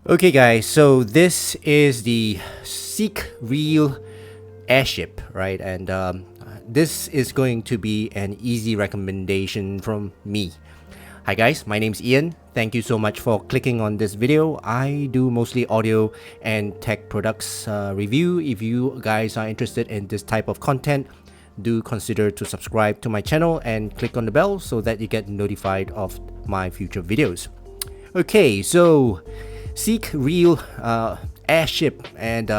Okay guys, so this is the Seek Real Airship, right? And this is going to be an easy recommendation from me. Hi guys, my name's Ian. Thank you so much for clicking on this video. I do mostly audio and tech products review. If you guys are interested in this type of content, do consider to subscribe to my channel and click on the bell so that you get notified of my future videos. Okay, so Seek Real Airship, and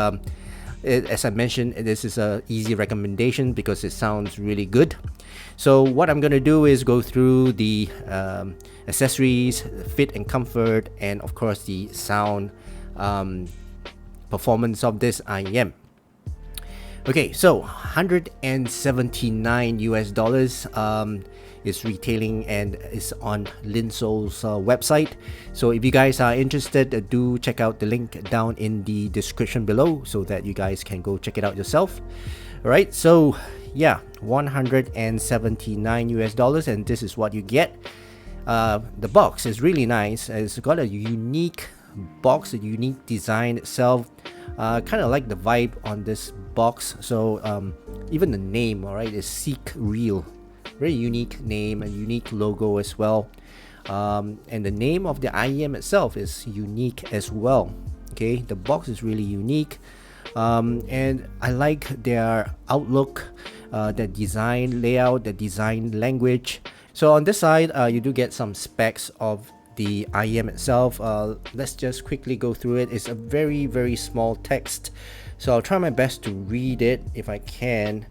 as I mentioned, this is a easy recommendation because it sounds really good. So what I'm gonna do is go through the accessories, fit and comfort, and of course the sound performance of this IEM. Okay, so 179 US dollars is retailing and is on Linsoul's website. So if you guys are interested, do check out the link down in the description below so that you guys can go check it out yourself. All right, so yeah, 179 US dollars, and this is what you get. The box is really nice. It's got a unique box, a unique design itself. Kind of like the vibe on this box. So even the name, all right, is Seek Real. Very unique name and unique logo as well. And the name of the IEM itself is unique as well. Okay, the box is really unique. And I like their outlook, their design layout, the design language. So on this side, you do get some specs of the IEM itself. Let's just quickly go through it. It's a very small text, so I'll try my best to read it if I can.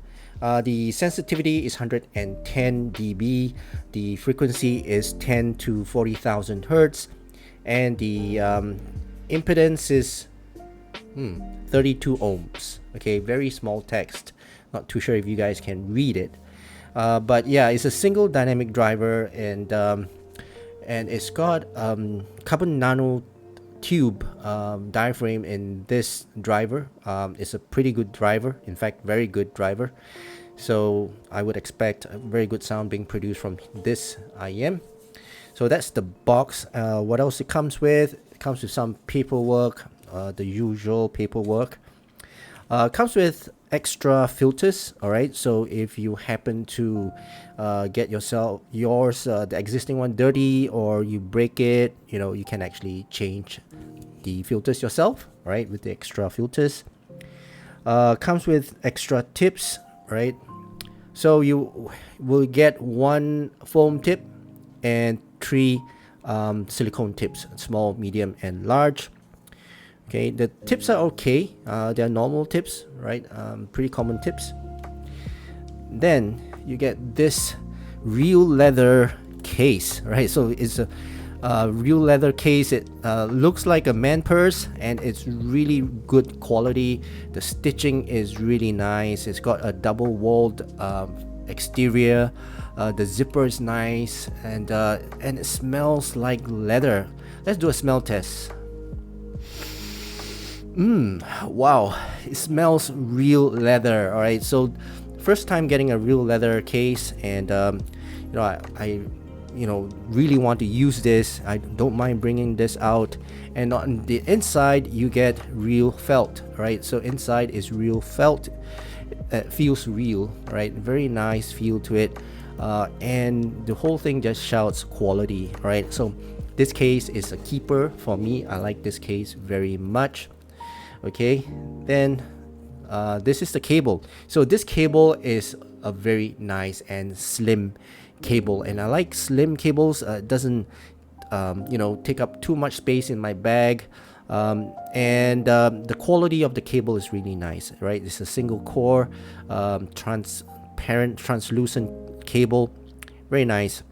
The sensitivity is 110 dB, the frequency is 10 to 40,000 Hertz, and the impedance is 32 ohms. Okay, very small text, not too sure if you guys can read it, but yeah, it's a single dynamic driver, and it's got carbon nano tube diaphragm in this driver. It's a pretty good driver, in fact very good driver, so I would expect a very good sound being produced from this IEM. So that's the box. What else it comes with? It comes with some paperwork, the usual paperwork. Comes with extra filters. All right, so if you happen to get yours the existing one dirty, or you break it, you know, you can actually change the filters yourself, right, with the extra filters. Comes with extra tips, right? So you will get one foam tip and 3 silicone tips, small, medium, and large. Okay, the tips are okay. They're normal tips, right? Pretty common tips. Then you get this real leather case, right? So it's a real leather case. It looks like a man purse, and it's really good quality. The stitching is really nice. It's got a double-walled exterior. The zipper is nice, and it smells like leather. Let's do a smell test. Wow, it smells real leather. All right, so first time getting a real leather case, and you know, I really want to use this. I don't mind bringing this out. And on the inside you get real felt, right? So inside is real felt. It feels real, right? Very nice feel to it, and the whole thing just shouts quality, right? So this case is a keeper for me. I like this case very much. Okay, then this is the cable. So this cable is a very nice and slim cable, and I like slim cables. It doesn't take up too much space in my bag, and the quality of the cable is really nice, right? It's a single core, transparent, translucent cable, very nice.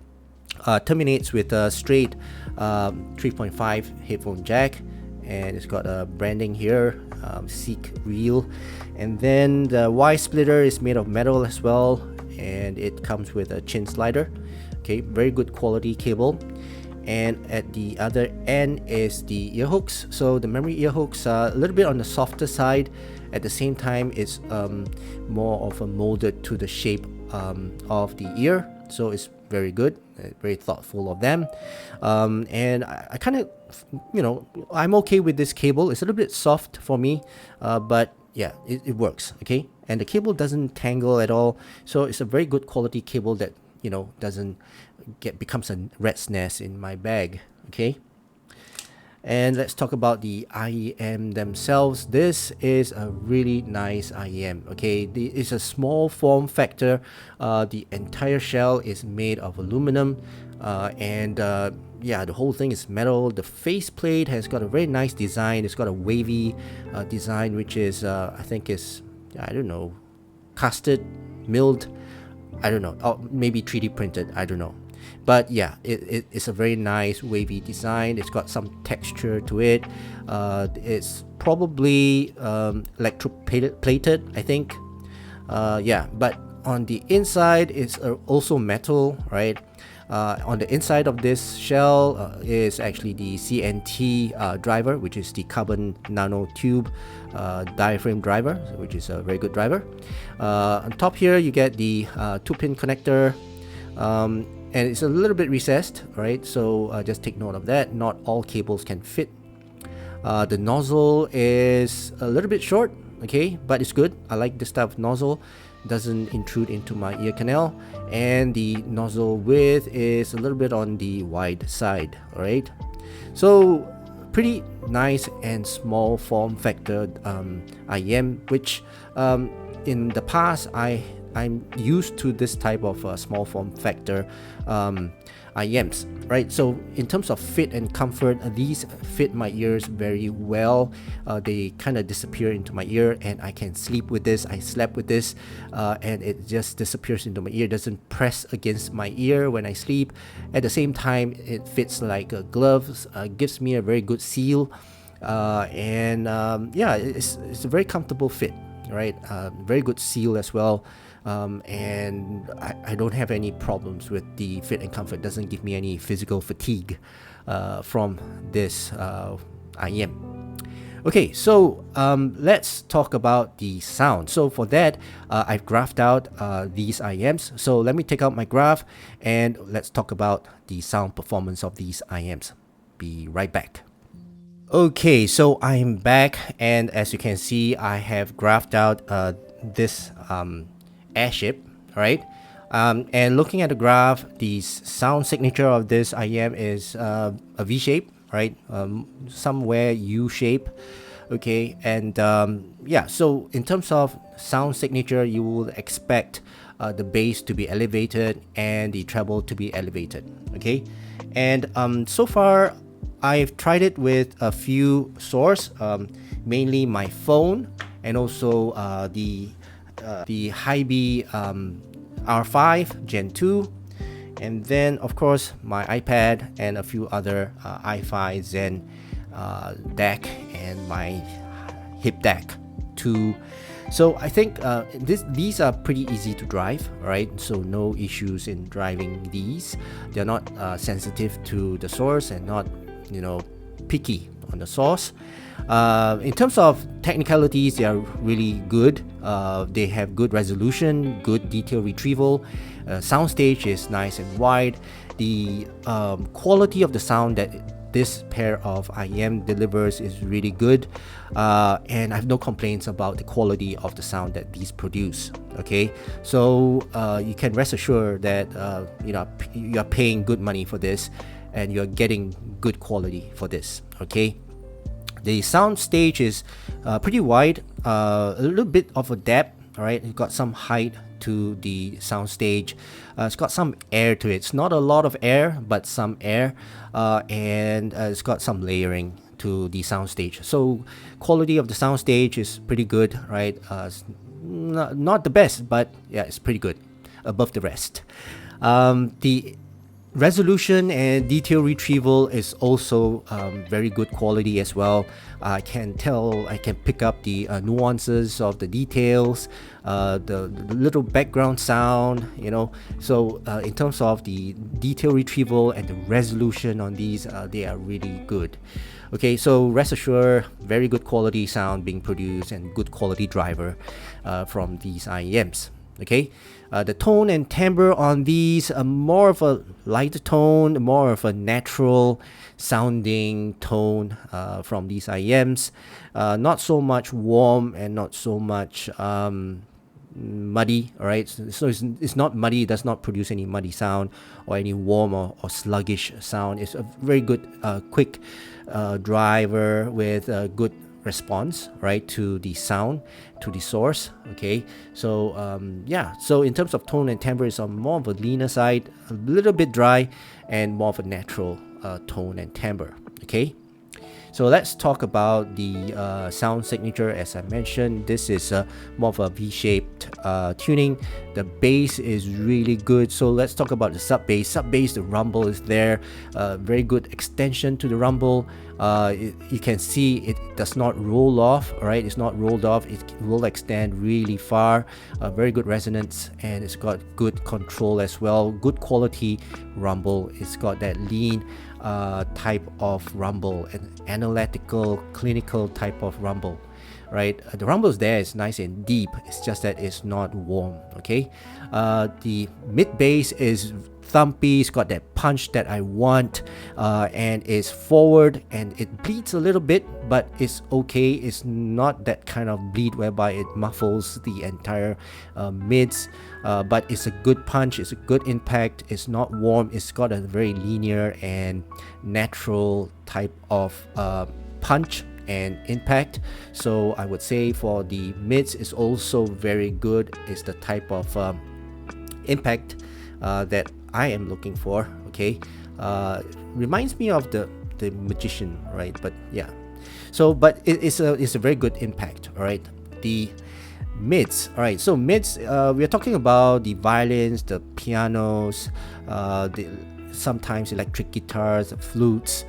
Terminates with a straight 3.5 headphone jack, and it's got a branding here, Seek Real. And then the Y splitter is made of metal as well, and it comes with a chin slider. Okay, very good quality cable. And at the other end is the ear hooks. So the memory ear hooks are a little bit on the softer side. At the same time, it's more of a molded to the shape of the ear, so it's very good, very thoughtful of them. And I kind of, I'm okay with this cable. It's a little bit soft for me, but yeah, it works. Okay, and the cable doesn't tangle at all, so it's a very good quality cable that doesn't becomes a rat's nest in my bag. Okay. And let's talk about the IEM themselves. This is a really nice IEM. Okay, it's a small form factor. The entire shell is made of aluminum, and yeah, the whole thing is metal. The faceplate has got a very nice design. It's got a wavy design, which is I think is, I don't know, casted, milled, I don't know, or maybe 3D printed, I don't know. But yeah, it's a very nice wavy design. It's got some texture to it. It's probably electroplated, I think. Yeah, but on the inside, it's also metal, right? On the inside of this shell is actually the CNT driver, which is the carbon nanotube diaphragm driver, which is a very good driver. On top here, you get the 2-pin connector. And it's a little bit recessed, right? So just take note of that. Not all cables can fit. The nozzle is a little bit short, okay, but it's good. I like this type of nozzle. Doesn't intrude into my ear canal. And the nozzle width is a little bit on the wide side, alright? So pretty nice and small form factor IEM, which in the past I'm used to this type of small form factor IEMs, right? So in terms of fit and comfort, these fit my ears very well. They kind of disappear into my ear, and I can sleep with this. I slept with this, and it just disappears into my ear. It doesn't press against my ear when I sleep. At the same time, it fits like gloves. Gives me a very good seal, and yeah, it's a very comfortable fit, right? Very good seal as well. And I don't have any problems with the fit and comfort. It doesn't give me any physical fatigue from this IEM. Okay, so let's talk about the sound. So for that, I've graphed out these IEMs. So let me take out my graph and let's talk about the sound performance of these IEMs. Be right back. Okay, so I'm back, and as you can see, I have graphed out this airship, right? And looking at the graph, the sound signature of this IEM is a V shape, right? Somewhere U shape. Okay, and yeah, so in terms of sound signature, you will expect the bass to be elevated and the treble to be elevated. Okay, and so far I've tried it with a few sources, mainly my phone and also the Hybe R5 Gen 2, and then of course my iPad and a few other i5 Zen DAC and my hip DAC 2. So I think these are pretty easy to drive, right? So no issues in driving these. They're not sensitive to the source and not, picky on the source. In terms of technicalities, they are really good. They have good resolution, good detail retrieval. Soundstage is nice and wide. The quality of the sound that this pair of IEM delivers is really good, and I have no complaints about the quality of the sound that these produce. Okay, so you can rest assured that you are paying good money for this, and you're getting good quality for this. Okay. The sound stage is pretty wide, a little bit of a depth, alright? It's got some height to the sound stage. It's got some air to it. It's not a lot of air, but some air, and it's got some layering to the sound stage. So quality of the sound stage is pretty good, right? Not the best, but yeah, it's pretty good, above the rest. The resolution and detail retrieval is also very good quality as well. I can pick up the nuances of the details, the little background sound, so in terms of the detail retrieval and the resolution on these, they are really good. Okay, so rest assured, very good quality sound being produced and good quality driver from these IEMs. Okay, the tone and timbre on these are more of a lighter tone, more of a natural sounding tone from these IEMs. Not so much warm and not so much muddy. All right, so it's not muddy. It does not produce any muddy sound or any warm or sluggish sound. It's a very good quick driver with a good response, right, to the sound, to the source. Okay, so yeah, so in terms of tone and timbre, it's on more of a leaner side, a little bit dry, and more of a natural tone and timbre. Okay, so let's talk about the sound signature. As I mentioned, this is more of a V-shaped tuning. The bass is really good. So let's talk about the sub bass. Sub bass, the rumble is there. Very good extension to the rumble. You can see it does not roll off. All right, it's not rolled off. It will extend really far. Very good resonance, and it's got good control as well. Good quality rumble. It's got that lean type of rumble, an analytical, clinical type of rumble, right? The rumbles there is nice and deep. It's just that it's not warm. Okay, the mid bass is thumpy. It's got that punch that I want, and it's forward and it bleeds a little bit, but it's okay. It's not that kind of bleed whereby it muffles the entire mids, but it's a good punch. It's a good impact. It's not warm. It's got a very linear and natural type of punch and impact. So I would say for the mids is also very good. It's the type of impact that I am looking for. Okay, reminds me of the magician, right? But yeah, so but it's a very good impact. All right, the mids. All right, so mids, we are talking about the violins, the pianos, the sometimes electric guitars, flutes.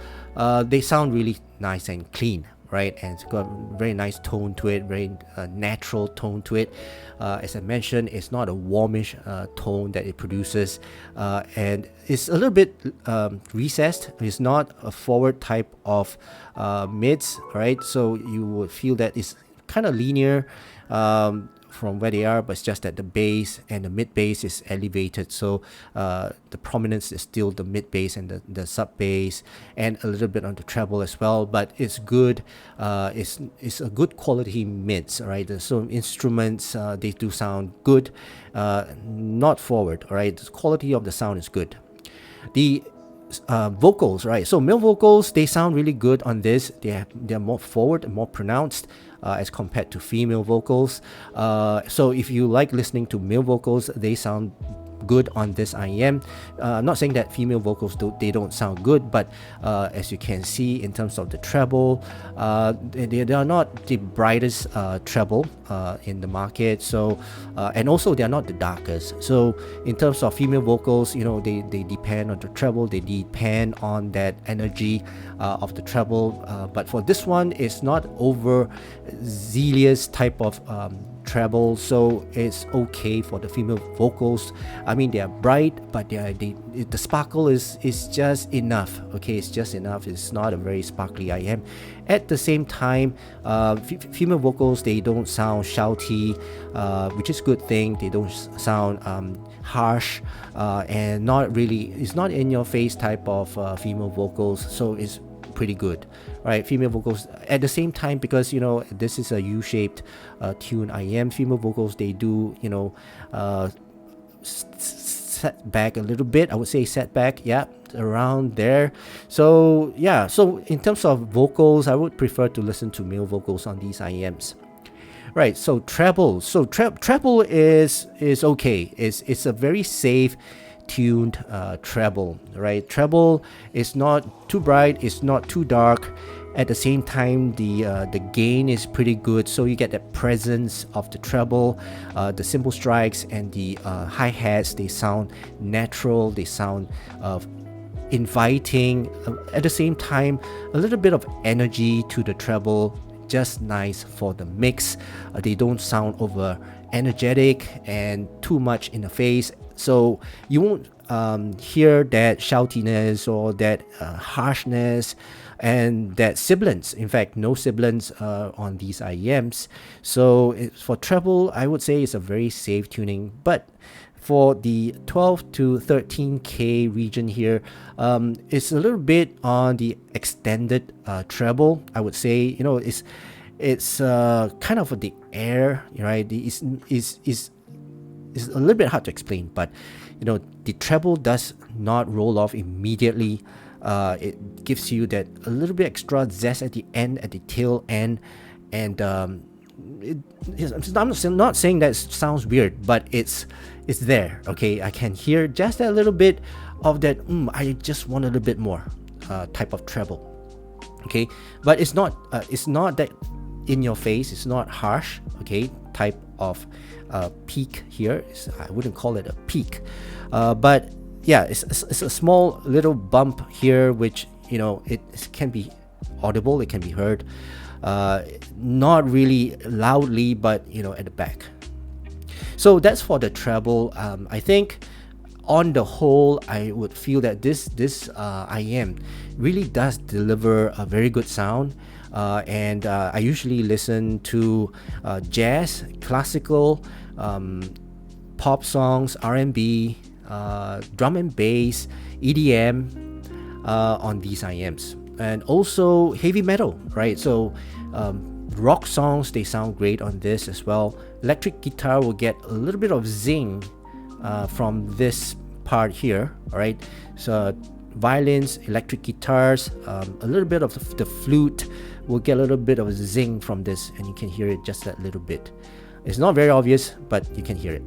They sound really nice and clean, right? And it's got very nice tone to it, very natural tone to it. As I mentioned, it's not a warmish tone that it produces, and it's a little bit recessed. It's not a forward type of mids, right? So you would feel that it's kind of linear from where they are, but it's just that the bass and the mid bass is elevated, so the prominence is still the mid bass and the sub bass, and a little bit on the treble as well. But it's good. It's a good quality mids, right? So instruments, they do sound good, not forward. All right, the quality of the sound is good. The vocals, right? So male vocals, they sound really good on this. They're more forward and more pronounced as compared to female vocals. So if you like listening to male vocals, they sound good on this IEM. I'm not saying that female vocals don't sound good, but as you can see in terms of the treble, they are not the brightest treble in the market. So and also they are not the darkest. So in terms of female vocals, you know, they depend on the treble, they depend on that energy of the treble. But for this one, it's not over zealous type of treble, so it's okay for the female vocals. I mean, they are bright, but the sparkle is just enough. Okay, it's just enough. It's not a very sparkly IM. At the same time, female vocals, they don't sound shouty, which is a good thing. They don't sound harsh, and not really, it's not in your face type of female vocals, so it's pretty good, right? Female vocals at the same time, because you know this is a U-shaped tune IM. Female vocals, they do, you know, set back a little bit. I would say set back, yeah, around there. So yeah, so in terms of vocals, I would prefer to listen to male vocals on these IMs. Right, so treble. So treble is okay. It's a very safe tuned treble, right? Treble is not too bright, it's not too dark. At the same time, the gain is pretty good, so you get that presence of the treble. The cymbal strikes and the hi-hats, they sound natural, they sound inviting. At the same time, a little bit of energy to the treble, just nice for the mix. They don't sound over energetic and too much in the face. So you won't hear that shoutiness or that harshness and that sibilance. In fact, no sibilance on these IEMs. So for treble, I would say it's a very safe tuning. But for the 12 to 13K region here, it's a little bit on the extended treble. I would say, you know, it's kind of the air, right? It's a little bit hard to explain, but you know, the treble does not roll off immediately. It gives you that a little bit extra zest at the end, at the tail end, and I'm not saying that it sounds weird, but it's there. Okay, I can hear just a little bit of that. I just want a little bit more type of treble. Okay, but it's not that in your face. It's not harsh. Okay, type of peak here. I wouldn't call it a peak, but yeah, it's a small little bump here, which, you know, it can be audible, it can be heard, not really loudly, but you know, at the back. So that's for the treble. I think on the whole, I would feel that this IEM really does deliver a very good sound. And I usually listen to jazz, classical, pop songs, R&B, drum and bass, EDM on these IEMs, and also heavy metal, right? So rock songs, they sound great on this as well. Electric guitar will get a little bit of zing from this part here, all right? So violins, electric guitars, a little bit of the flute will get a little bit of a zing from this, and you can hear it just that little bit. It's not very obvious, but you can hear it.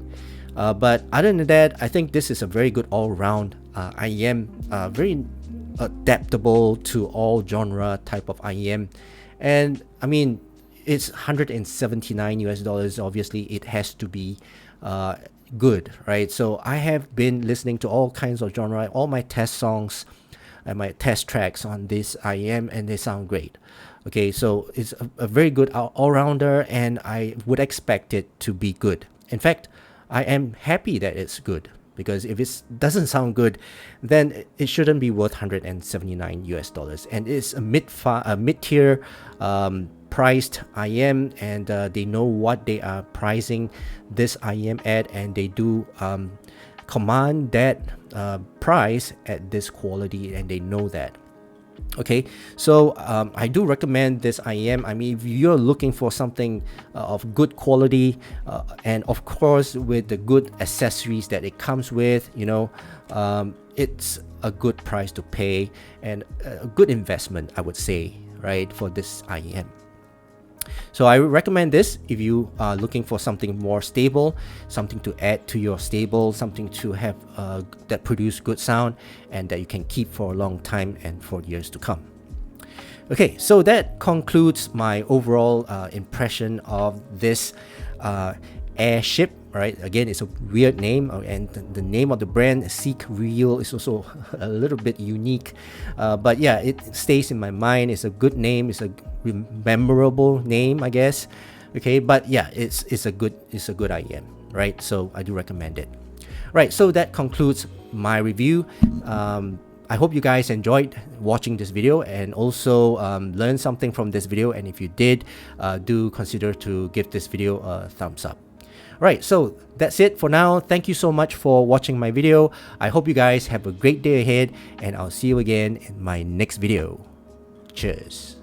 But other than that, I think this is a very good all-round IEM, very adaptable to all genre type of IEM. And I mean, it's $179 US. Obviously, it has to be good, right? So I have been listening to all kinds of genre, all my test songs and my test tracks on this IEM, and they sound great. Okay, so it's a very good all-rounder, and I would expect it to be good. In fact, I am happy that it's good, because if it doesn't sound good, then it shouldn't be worth $179 US. And it's a mid-tier priced IEM, and they know what they are pricing this IEM at, and they do command that price at this quality, and they know that. Okay, so I do recommend this IEM. I mean, if you're looking for something of good quality, and of course with the good accessories that it comes with, you know, it's a good price to pay, and a good investment, I would say, right, for this IEM. So I would recommend this if you are looking for something more stable, something to add to your stable, something to have that produce good sound and that you can keep for a long time and for years to come. Okay, so that concludes my overall impression of this Airship. Right, again, it's a weird name, and the name of the brand, Seek Real, is also a little bit unique, but yeah, it stays in my mind. It's a good name, it's a memorable name, I guess. Okay, but yeah, it's a good IEM, right? So I do recommend it. Right, so that concludes my review. I hope you guys enjoyed watching this video, and also learned something from this video, and if you did, do consider to give this video a thumbs up. Right, so that's it for now. Thank you so much for watching my video. I hope you guys have a great day ahead, and I'll see you again in my next video. Cheers.